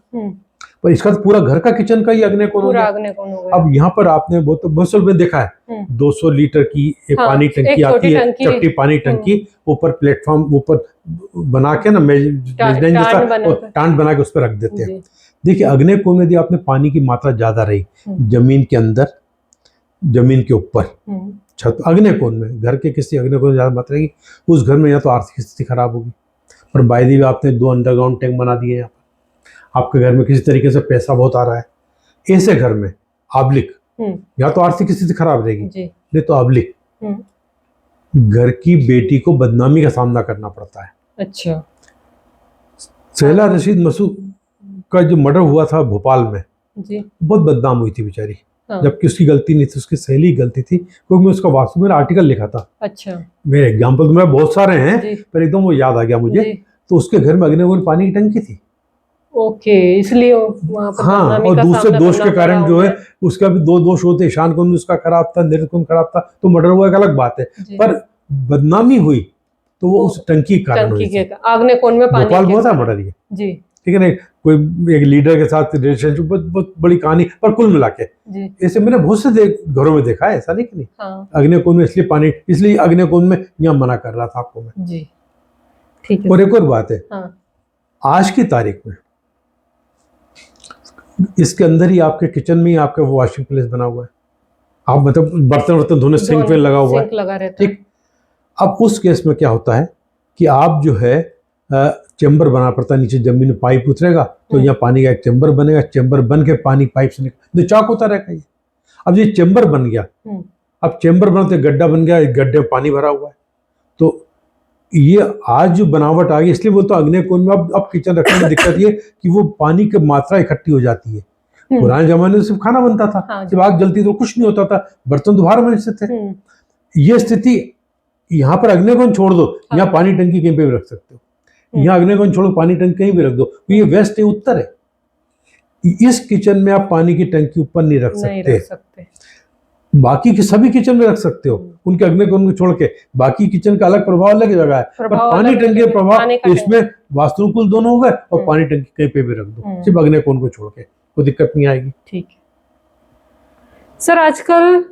पर इसका तो पूरा घर का किचन का ही अग्नि कोण हो पूरा गया। अग्नि कोण हो गया। अब यहाँ पर आपने बहुत से में देखा है 200 लीटर की एक हाँ, पानी टंकी एक आती छोटी है, टंकी। चपटी पानी टंकी, ऊपर प्लेटफॉर्म ऊपर बना के ना मेजबान जैसा टांड बना के उस पर रख देते हैं। देखिए अग्नि कोण में यदि आपने पानी की मात्रा ज्यादा रही जमीन के अंदर, जमीन के ऊपर, छत, अग्नि कोण में घर के किसी अग्नि कोण में ज्यादा मात्रा रहेगी, उस घर में या तो आर्थिक स्थिति खराब होगी। पर बायदी भी आपने 2 अंडरग्राउंड टैंक बना दिए, यहाँ पर आपके घर में किसी तरीके से पैसा बहुत आ रहा है, ऐसे घर में आबलिक या तो आर्थिक स्थिति खराब रहेगी, नहीं तो आबलिक घर की बेटी को बदनामी का सामना करना पड़ता है। अच्छा। सहला रशीद मसूद का जो मर्डर हुआ था भोपाल में जी, बहुत बदनाम हुई थी बेचारी। हाँ। जबकि उसकी गलती नहीं थी, उसकी सहेली की गलती थी, क्योंकि मैं उसका वास्तव में आर्टिकल लिखा था। अच्छा। मेरे एग्जाम्पल तो मेरे बहुत सारे हैं, पर एकदम वो याद आ गया मुझे। तो उसके घर में अग्नि कोण पानी की टंकी थी। ओके, इसलिए वहाँ पर हाँ, और दूसरे दोष के कारण जो है उसका भी 2 दोष होते, ईशान कोण उसका खराब था, नृत्य कोण खराब था, तो मर्डर हुआ एक अलग बात है। पर बदनामी हुई तो वो उस टंकी के कारण हुई थी। आग्नेय कोण में पानी भोपाल बहुत था मर्डर ये जी, ठीक है ना। कोई एक लीडर के साथ रिलेशनशिप, बहुत बड़ी कहानी, पर कुल मिला के ऐसे मैंने बहुत से घरों में देखा है, ऐसा नहीं कि नहीं। हाँ। अग्नि कोण में इसलिए पानी, इसलिए अग्नि कोण में यहाँ मना कर रहा था आपको मैं जी, ठीक है। और एक और बात है, हाँ। आज की तारीख में इसके अंदर ही आपके किचन में ही आपका वॉशिंग प्लेस बना हुआ है, आप मतलब बर्तन धोने सिंक पे लगा हुआ है, ठीक। अब उस केस में क्या होता है कि आप जो है चैम्बर बना पड़ता है, नीचे जमीन में पाइप उतरेगा तो यहाँ पानी का एक चैम्बर बनेगा, चैम्बर बन के पानी पाइप से निकल तो चाक होता रहेगा ये। अब ये चैम्बर बन गया, अब चैम्बर बना तो गड्ढा बन गया, गड्ढे में पानी भरा हुआ है, तो ये आज जो बनावट आ गई, इसलिए बोलते अग्नि कोण में अब किचन रखने में दिक्कत ये कि वो पानी की मात्रा इकट्ठी हो जाती है। पुराने जमाने में सिर्फ खाना बनता था, हाँ, जब आग जलती तो कुछ नहीं होता था, बर्तन तो बाहर बनते थे। ये स्थिति यहाँ पर अग्नि कोण छोड़ दो, हाँ। यहाँ पानी टंकी कहीं पे भी रख सकते हो, यहाँ अग्नि कोण छोड़ो पानी टंकी कहीं भी रख दो, तो ये वेस्ट है, उत्तर है। इस किचन में आप पानी की टंकी ऊपर नहीं रख सकते। बाकी के सभी किचन में रख सकते हो, उनके अग्नि कोण को छोड़ के, बाकी किचन का अलग प्रभाव अलग जगह है, पर पानी टंकी का प्रभाव इसमें वास्तुनुकूल दोनों हो गए, और पानी टंकी कहीं पे भी रख दो, सिर्फ अग्नि कोण को छोड़ के, कोई दिक्कत नहीं आएगी। ठीक है सर, आजकल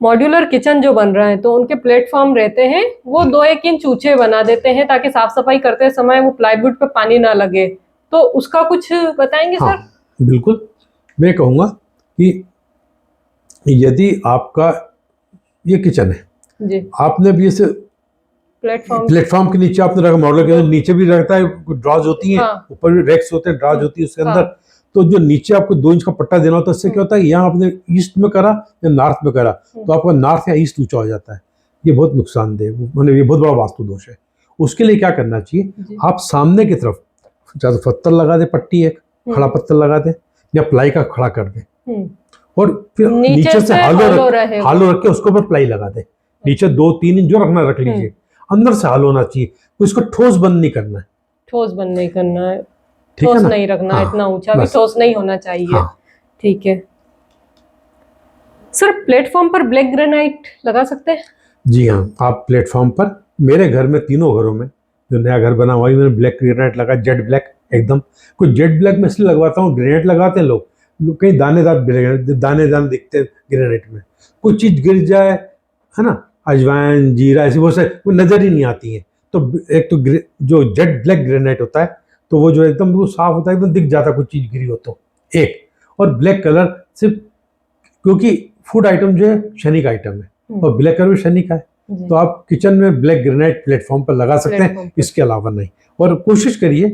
मॉड्यूलर किचन जो बन रहा है तो उनके प्लेटफॉर्म रहते हैं, वो 2-1 इंच ऊंचे बना देते हैं ताकि साफ सफाई करते समय वो प्लाईवुड पे पानी ना लगे, तो उसका कुछ बताएंगे सर? बिल्कुल, मैं कहूँगा कि यदि आपका ये किचन है जी, आपने भी इसे प्लेटफॉर्म के नीचे आपने रखा, मॉडल के नीचे भी रखता है, ड्रॉज होती है, ऊपर भी रेक्स होते हैं, ड्रॉज होती है उसके अंदर, तो जो नीचे आपको 2 इंच का पट्टा देना होता है, इससे क्या होता है, यहाँ आपने ईस्ट में करा या नॉर्थ में करा तो आपका नॉर्थ या ईस्ट ऊंचा हो जाता है, ये बहुत नुकसानदेह, मतलब ये बहुत बड़ा वास्तु दोष है। उसके लिए क्या करना चाहिए, आप सामने की तरफ चाहे तो पत्थर लगा दे, पट्टी एक खड़ा पत्थर लगा दे या प्लाई का खड़ा कर दे, और फिर नीचे से हालो रख के उसके ऊपर प्लाई लगा दे, नीचे 2-3 इंच जो रखना रख लीजिए, अंदर से हालो होना चाहिए, इसको ठोस बंद नहीं करना है, ठोस बंद नहीं करना है, ठोस नहीं रखना, हाँ, इतना ऊंचा भी ठोस नहीं होना चाहिए, हाँ। ठीक है सर, प्लेटफॉर्म पर ब्लैक ग्रेनाइट लगा सकते हैं? जी हाँ, आप प्लेटफॉर्म पर, मेरे घर में तीनों घरों में जो नया घर बना हुआ है मैंने ब्लैक ग्रेनाइट लगा, जेड ब्लैक एकदम। कुछ जेड ब्लैक में इसलिए लगवाता हूँ, ग्रेनाइट लगाते हैं लोग कहीं दानेदार दाने दिखते हैं ग्रेनाइट में, कोई चीज गिर जाए है ना, अजवाइन जीरा ऐसी वो से वो नजर ही नहीं आती है। तो एक तो जो जेड ब्लैक ग्रेनाइट होता है तो वो जो एकदम वो साफ होता है, एकदम दिख जाता है कुछ चीज गिरी हो तो, एक। और ब्लैक कलर सिर्फ क्योंकि फूड आइटम जो है शनि का आइटम है और ब्लैक कलर भी शनि का है, तो आप किचन में ब्लैक ग्रेनाइट प्लेटफॉर्म पर लगा सकते हैं, इसके अलावा नहीं। और कोशिश करिए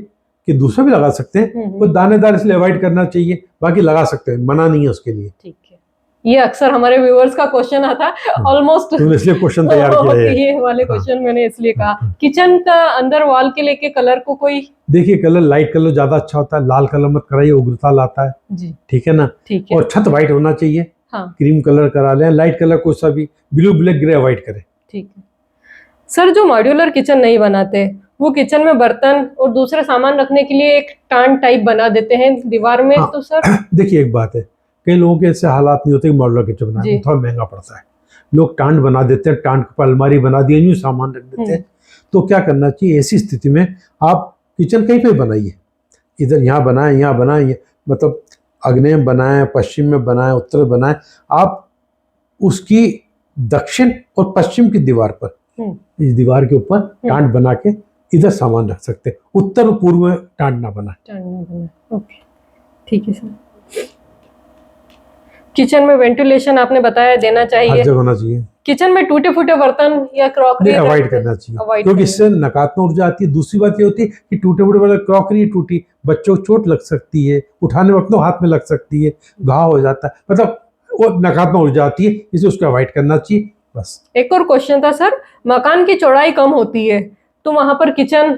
कि दूसरा भी लगा सकते हैं, वो दानेदार इसलिए अवॉइड करना चाहिए, बाकी लगा सकते हैं, मना नहीं है उसके लिए। ठीक है, ये अक्सर हमारे व्यूअर्स का क्वेश्चन आता ऑलमोस्ट, तुमने इसलिए क्वेश्चन तैयार किया है, ये वाले क्वेश्चन मैंने इसलिए कहा। किचन का अंदर वॉल के लेके कलर को कोई, देखिए कलर लाइट कलर ज्यादा अच्छा होता है, लाल कलर मत कराइए, उग्रता लाता है जी, ठीक है ना, ठीक है। और छत व्हाइट होना चाहिए, हाँ। क्रीम कलर करा लें, लाइट कलर कोई सा भी, ब्लू ब्लैक ग्रे अवॉइड करें। ठीक है सर, जो मॉड्यूलर किचन नहीं बनाते वो किचन में बर्तन और दूसरे सामान रखने के लिए एक टांड टाइप बना देते हैं दीवार में, हाँ। तो सर देखिए एक बात है, कई लोगों के ऐसे हालात नहीं होते कि मॉड्यूलर किचन बनाना थोड़ा महंगा पड़ता है, लोग टांड बना देते हैं, टांड पर अलमारी बना दिए, यूं सामान रख देते हैं। तो क्या करना चाहिए, ऐसी स्थिति में आप किचन कहीं पे बनाइए, इधर यहाँ बनाए, यहाँ बनाए, मतलब आग्नेय में बनाए, पश्चिम में बनाए, उत्तर में बनाए, आप उसकी दक्षिण और पश्चिम की दीवार पर, इस दीवार के ऊपर टाट बना के इधर सामान रख सकते हैं। उत्तर और पूर्व में टाट ना बनाए। ओके, ठीक है सर। किचन में वेंटिलेशन आपने बताया देना हर चाहिए। जगह होना चाहिए। किचन में टूटे फूटे बर्तन या क्रॉकरी अवॉइड करना चाहिए, क्योंकि इससे नकारात्मक ऊर्जा आती है। दूसरी बात ये होती है कि टूटे फूटे वाले क्रॉकरी टूटी, बच्चों को चोट लग सकती है, उठाने वक्त तो हाथ में लग सकती है, घाव हो जाता है, मतलब वो नकारात्मक ऊर्जा आती है, इसलिए उसको अवॉइड करना चाहिए। बस एक और क्वेश्चन था सर, मकान की चौड़ाई कम होती है तो वहां पर किचन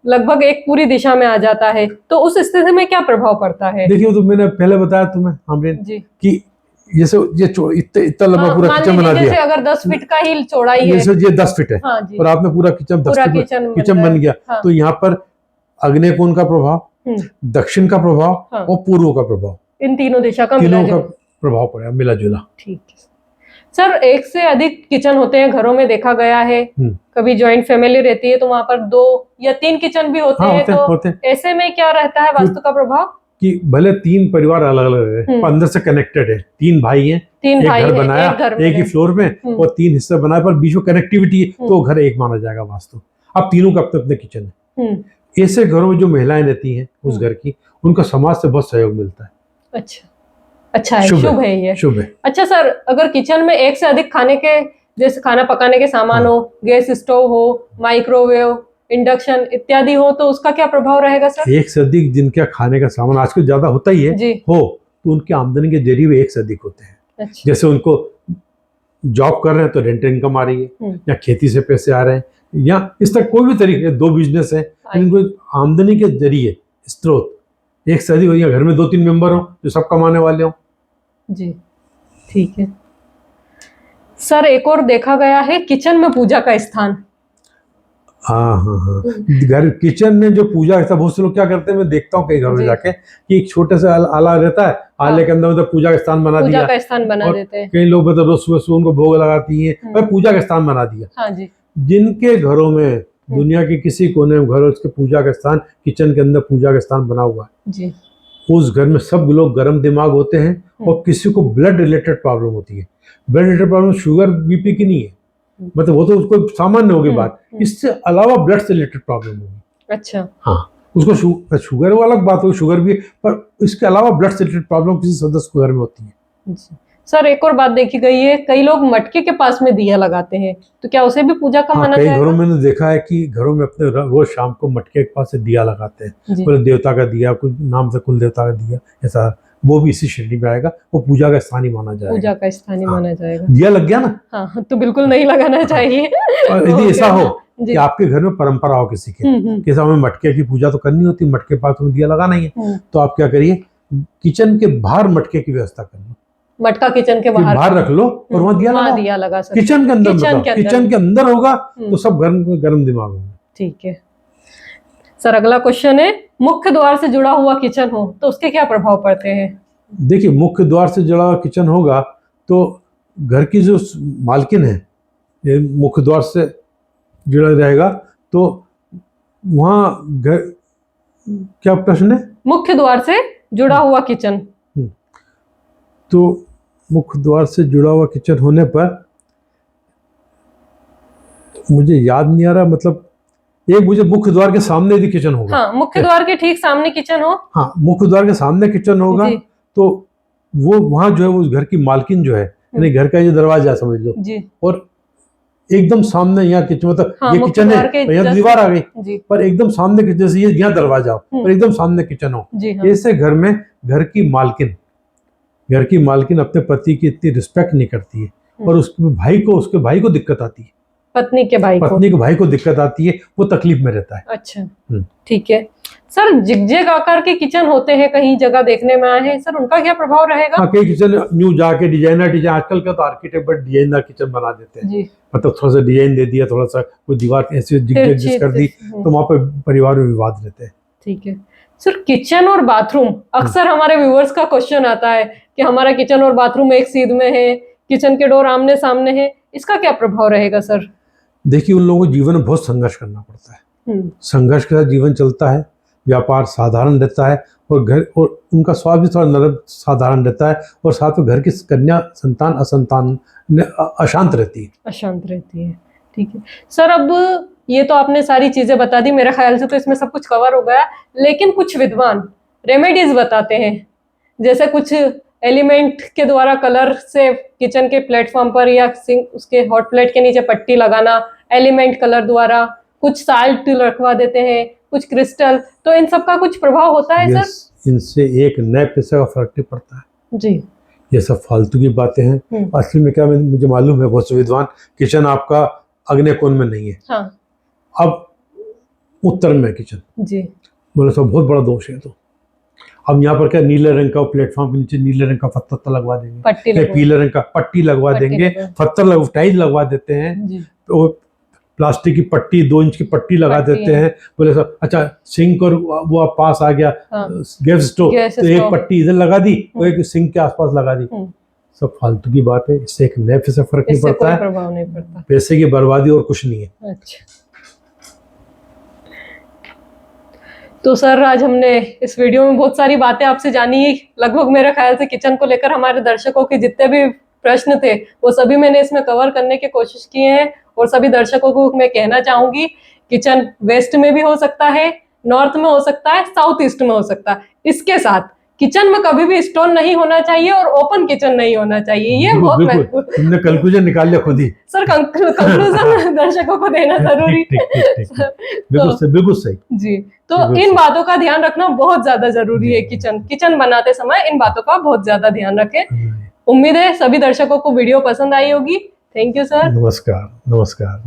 लगभग एक पूरी दिशा में आ जाता है, तो उस स्थिति में क्या प्रभाव पड़ता है? देखिए, तो मैंने पहले बताया तुम्हें हमने कि जैसे ये इतना लंबा पूरा किचन बना दिया, जैसे अगर 10 फीट का ही चौड़ाई है, जैसे ये 10 फीट है, हाँ जी, और आपने पूरा किचन 10 फीट किचन बन गया, हाँ, तो यहाँ पर आग्नेय कोण का प्रभाव, दक्षिण का प्रभाव, हाँ, और पूर्व का प्रभाव, इन तीनों दिशा का प्रभाव पड़ेगा, मिला जुला। ठीक है सर। एक से अधिक किचन होते हैं घरों में, देखा गया है। कभी जॉइंट फैमिली रहती है तो वहां पर 2 या 3 किचन भी होते हैं, तो ऐसे में क्या रहता है वास्तु का प्रभाव? कि भले 3 परिवार अलग अलग है, अंदर से कनेक्टेड है, 3 भाई हैं, एक घर बनाया, एक ही फ्लोर में, और 3 हिस्से बनाए, पर बीच में कनेक्टिविटी है, तो घर एक माना जाएगा वास्तु। अब तीनों का अपने अपने किचन है। ऐसे घरों में जो महिलाएं रहती हैं उस घर की, उनका समाज से बहुत सहयोग मिलता है। अच्छा है, शुभ है ये, शुभ है। अच्छा सर, अगर किचन में एक से अधिक खाने के, जैसे खाना पकाने के सामान हो, गैस स्टोव हो, माइक्रोवेव, इंडक्शन इत्यादि हो, तो उसका क्या प्रभाव रहेगा सर? एक से अधिक जिनका खाने का सामान आजकल ज्यादा होता ही है हो, तो उनकी आमदनी के जरिए भी एक से अधिक होते हैं। जैसे उनको जॉब कर रहे हैं तो रेंट इनकम आ रही है, या खेती से पैसे आ रहे हैं, या इस तरह कोई भी तरीके 2 बिजनेस है, इनको आमदनी के जरिए स्रोत एक से अधिक हो, या घर में 2-3 मेंबर हो जो सब कमाने वाले हो। जी, ठीक है सर। एक और देखा गया है किचन में पूजा का स्थान। हाँ, घर किचन में जो पूजा है, बहुत से लोग क्या करते हैं, मैं देखता हूँ कई घरों में जाके कि एक छोटा सा आला रहता है, आले के अंदर मतलब पूजा का स्थान बना दिया, पूजा का स्थान बना देते हैं। कई लोग मतलब रोज सुबह उनको भोग लगाती है, वह पूजा का स्थान बना दिया। हाँ जी। जिनके घरों में दुनिया के किसी कोने में घर, उसके पूजा का स्थान किचन के अंदर पूजा का स्थान बना हुआ है जी, उस घर में सब लोग गर्म दिमाग होते हैं, और किसी को ब्लड रिलेटेड प्रॉब्लम होती है। Blood related problem sugar BP की नहीं है, मतलब वो तो उसको सामान्य होगी बात, इससे अलावा ब्लड से रिलेटेड प्रॉब्लम होगी। अच्छा, हाँ, उसको शुगर वो अलग बात हो, शुगर भी, पर इसके अलावा ब्लड से रिलेटेड प्रॉब्लम किसी सदस्य को घर में होती है। सर एक और बात देखी गई है, कई लोग मटके के पास में दिया लगाते हैं, तो क्या उसे भी पूजा का माना जाएगा? कई घरों में मैंने देखा है कि घरों में अपने रोज शाम को मटके के पास से दिया लगाते हैं, कोई देवता का दिया, कुछ नाम से कुल देवता का दिया, ऐसा वो भी इसी श्रेणी में आएगा, वो पूजा का स्थान ही माना जाएगा। पूजा का स्थान ही माना जाएगा। दिया लग गया ना, हाँ, तो बिल्कुल नहीं लगाना चाहिए। और यदि ऐसा हो कि आपके घर में परंपरा हो किसी के हमें मटके की पूजा तो करनी होती, मटके पास में दिया लगाना ही है, तो आप क्या करिए, किचन के बाहर मटके की व्यवस्था कर लो, मटका किचन के बाहर रख लो, और वहाँ दिया लगा सकते। किचन के अंदर, किचन के अंदर होगा तो सब गर्म दिमाग होंगे। ठीक है सर। अगला क्वेश्चन है, मुख्य द्वार से जुड़ा हुआ किचन हो तो उसके क्या प्रभाव पड़ते हैं? देखिए, मुख्य द्वार से जुड़ा हुआ किचन होगा तो घर की जो मालकिन है, ये मुख्य द्वार से जुड़ा रहेगा, तो वहाँ घर, क्या प्रश्न है? मुख्य द्वार से जुड़ा हुआ किचन, तो मुख्य द्वार से जुड़ा हुआ किचन होने पर, मुझे याद नहीं आ रहा, मतलब एक मुझे मुख्य द्वार के सामने यदि किचन होगा, हाँ, मुख्य द्वार के ठीक सामने किचन हो, हाँ, मुख्य द्वार के सामने किचन होगा, तो वो वहाँ जो है उस घर की मालकिन जो है, यानी घर का जो दरवाजा समझ लो जी, और एकदम सामने यहाँ किचन, मतलब ये किचन है, यहाँ दीवार आ गई, पर एकदम सामने किचन, जैसे ये यहाँ दरवाजा हो और एकदम सामने किचन हो, ऐसे घर में घर की मालकिन अपने पति की इतनी रिस्पेक्ट नहीं करती है, और उसके भाई को दिक्कत आती है, पत्नी के भाई को दिक्कत आती है, वो तकलीफ में रहता है। अच्छा, ठीक है सर। जिगजैग आकार के किचन होते हैं, कहीं जगह देखने में आए हैं सर, उनका क्या प्रभाव रहेगा? हाँ, कई किचन न्यू जाके डिजाइन आजकल का तो आर्किटेक्ट बट डिजाइनर किचन बना देते हैं जी, मतलब थोड़ा सा डिजाइन दे दिया, थोड़ा सा कोई दीवार ऐसे जिगजैग कर दी, तो वहाँ पे परिवार में विवाद रहते हैं। ठीक है सर। किचन और बाथरूम, अक्सर हमारे व्यूअर्स का क्वेश्चन आता है कि हमारा किचन और बाथरूम एक सीध में है, किचन के डोर आमने सामने है, इसका क्या प्रभाव रहेगा सर? देखिए, उन लोगों को जीवन में बहुत संघर्ष करना पड़ता है, संघर्ष के साथ जीवन चलता है, व्यापार साधारण रहता है, और घर और उनका स्वास्थ्य भी थोड़ा नरम साधारण रहता है, और साथ में घर की कन्या संतान असंतान अशांत रहती है। अशांत रहती है। ठीक है सर, अब ये तो आपने सारी चीजें बता दी, मेरे ख्याल से तो इसमें सब कुछ कवर हो गया। लेकिन कुछ विद्वान रेमेडीज बताते हैं, जैसे कुछ एलिमेंट के द्वारा कलर से किचन के प्लेटफॉर्म पर या सिंक उसके हॉट प्लेट के नीचे पट्टी लगाना, एलिमेंट कलर द्वारा, कुछ साल्ट रखवा देते हैं, कुछ क्रिस्टल, तो इन सब का कुछ प्रभाव होता है सर? इनसे एक नए पैसे का फर्क नहीं पड़ता है जी। ये सब फालतू की बातें हैं। असली में क्या, मुझे मालूम है बहुत से विद्वान, किचन आपका अग्नि कोण में नहीं है। हाँ। अब उत्तर में किचन जी। बोले सब बहुत बड़ा दोष है। तो अब यहाँ पर क्या, नीले रंग का प्लेटफॉर्म के नीचे नीले रंग का पत्थर लगवा देंगे, पट्टी पीले रंग का पट्टी लगवा देंगे, पत्थर टाइल लगवा देते हैं, तो प्लास्टिक की पट्टी 2 इंच की पट्टी लगा देते हैं। बोले सब अच्छा, सिंक और वो आप पास आ गया, गैस स्टोव, तो एक पट्टी इधर लगा दी, वो एक सिंक के आसपास लगा दी। सब फालतू की बात है, इससे एक नए पैसे फर्क नहीं पड़ता है, प्रभाव नहीं पड़ता, पैसे की बर्बादी और कुछ नहीं है। अच्छा, तो सर आज हमने इस वीडियो में बहुत सारी बातें आपसे जानी। लगभग मेरे ख्याल से किचन को लेकर हमारे दर्शकों के जितने भी प्रश्न थे वो सभी मैंने इसमें कवर करने की कोशिश की है। और सभी दर्शकों को मैं कहना चाहूंगी, किचन वेस्ट में भी हो सकता है, नॉर्थ में हो सकता है, साउथ ईस्ट में हो सकता है। इसके साथ किचन में कभी भी स्टोन नहीं होना चाहिए और ओपन किचन नहीं होना चाहिए। ये बहुत महत्वपूर्ण, तुमने कंक्लूजन निकाल लिया खुद ही सर। कंक्लूजन दर्शकों को देना जरूरी, बिल्कुल सही जी। तो इन बातों का ध्यान रखना बहुत ज्यादा जरूरी है। किचन बनाते समय इन बातों का बहुत ज्यादा ध्यान रखें। उम्मीद है सभी दर्शकों को वीडियो पसंद आई होगी। Thank you sir. नमस्कार।